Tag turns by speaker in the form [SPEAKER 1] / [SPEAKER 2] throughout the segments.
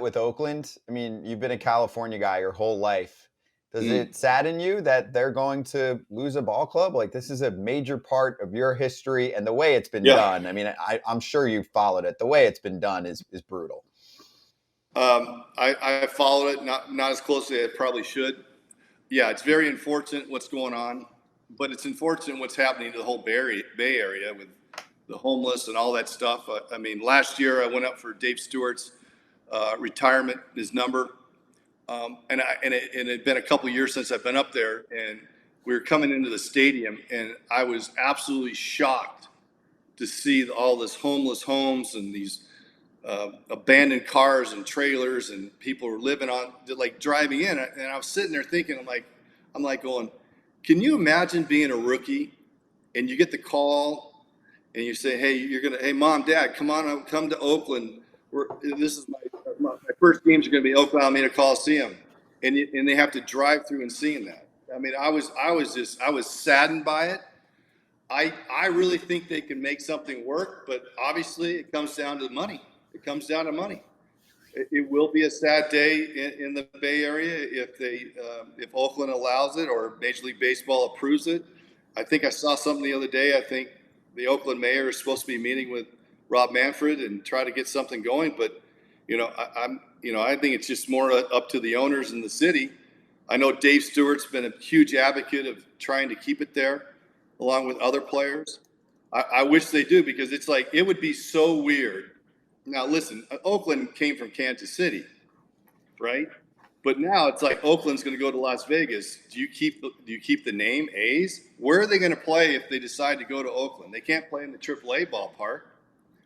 [SPEAKER 1] with Oakland? I mean, you've been a California guy your whole life. Does
[SPEAKER 2] Mm.
[SPEAKER 1] it sadden you that they're going to lose a ball club? Like, this is a major part of your history and the way it's been done. I mean, I'm sure you've followed it. The way it's been done is brutal.
[SPEAKER 2] I followed it, not as closely as I probably should. Yeah, it's very unfortunate what's going on, but it's unfortunate what's happening to the whole Bay Area with the homeless and all that stuff. I mean, last year I went up for Dave Stewart's retirement, his number, and it had been a couple of years since I've been up there, and we were coming into the stadium, and I was absolutely shocked to see all this homeless homes and these abandoned cars and trailers, and people were living on, like, driving in, and I was sitting there thinking, I'm like going, can you imagine being a rookie and you get the call and you say, hey mom, dad, come to Oakland. This is my first games are going to be Oakland Alameda Coliseum, and they have to drive through and seeing that. I mean, I was saddened by it. I really think they can make something work, but obviously it comes down to money. It comes down to money. It will be a sad day in the Bay Area if Oakland allows it or Major League Baseball approves it. I think I saw something the other day. I think the Oakland mayor is supposed to be meeting with Rob Manfred and try to get something going. But I think it's just more up to the owners in the city. I know Dave Stewart's been a huge advocate of trying to keep it there, along with other players. I wish they do, because it's like, it would be so weird. Now, listen, Oakland came from Kansas City, right? But now it's like Oakland's going to go to Las Vegas. Do you keep the name A's? Where are they going to play if they decide to go to Oakland? They can't play in the AAA ballpark.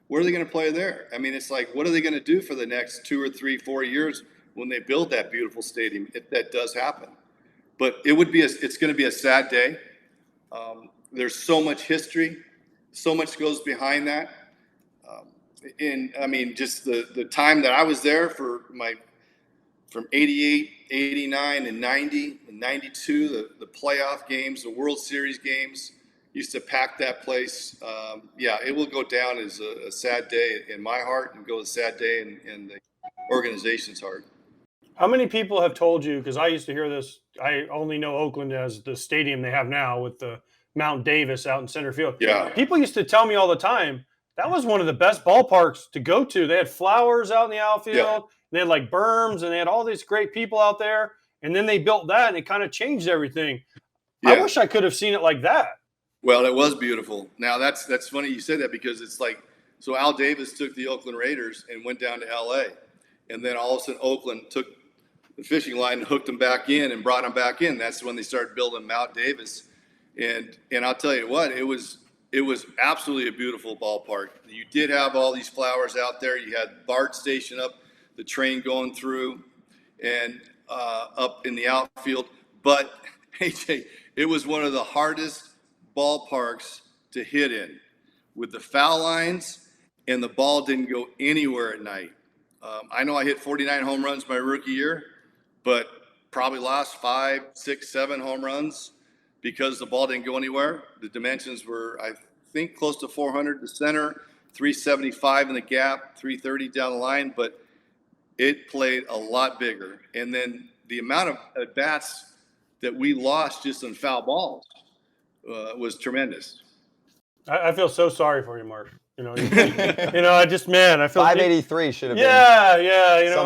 [SPEAKER 2] Where are they going to play there? I mean, it's like, what are they going to do for the next 2 or 3, 4 years when they build that beautiful stadium, if that does happen? But it's going to be a sad day. There's so much history, so much goes behind that. And I mean, just the time that I was there from 88, 89, and 90, and 92, the playoff games, the World Series games, used to pack that place. It will go down as a sad day in my heart, and go a sad day in the organization's heart.
[SPEAKER 3] How many people have told you, because I used to hear this, I only know Oakland as the stadium they have now with the Mount Davis out in center field.
[SPEAKER 2] Yeah.
[SPEAKER 3] People used to tell me all the time, that was one of the best ballparks to go to. They had flowers out in the outfield. Yeah. They had like berms, and they had all these great people out there. And then they built that, and it kind of changed everything. Yeah. I wish I could have seen it like that.
[SPEAKER 2] Well, it was beautiful. Now, that's funny you said that, because it's like, so Al Davis took the Oakland Raiders and went down to L.A. And then all of a sudden Oakland took the fishing line and hooked them back in and brought them back in. That's when they started building Mount Davis. And I'll tell you what, it was absolutely a beautiful ballpark. You did have all these flowers out there. You had BART station up, the train going through, and up in the outfield. But, AJ, it was one of the hardest ballparks to hit in, with the foul lines, and the ball didn't go anywhere at night. I know I hit 49 home runs my rookie year, but probably lost 5, 6, 7 home runs because the ball didn't go anywhere. The dimensions were, I think, close to 400 to center, 375 in the gap, 330 down the line, but it played a lot bigger. And then the amount of at-bats that we lost just on foul balls was tremendous.
[SPEAKER 3] I feel so sorry for you, Mark. I just, man, I feel
[SPEAKER 1] 583 should have been.
[SPEAKER 3] Yeah.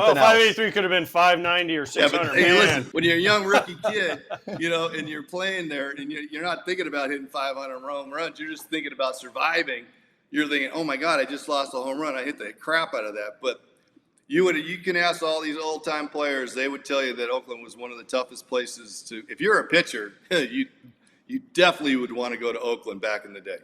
[SPEAKER 3] 583
[SPEAKER 1] else.
[SPEAKER 3] Could have been 590 or 600.
[SPEAKER 2] Yeah, but hey, listen, when you're a young rookie kid, and you're playing there, and you're not thinking about hitting 500 home runs. You're just thinking about surviving. You're thinking, oh my God, I just lost a home run. I hit the crap out of that. But you can ask all these old time players. They would tell you that Oakland was one of the toughest places to. If you're a pitcher, you definitely would want to go to Oakland back in the day.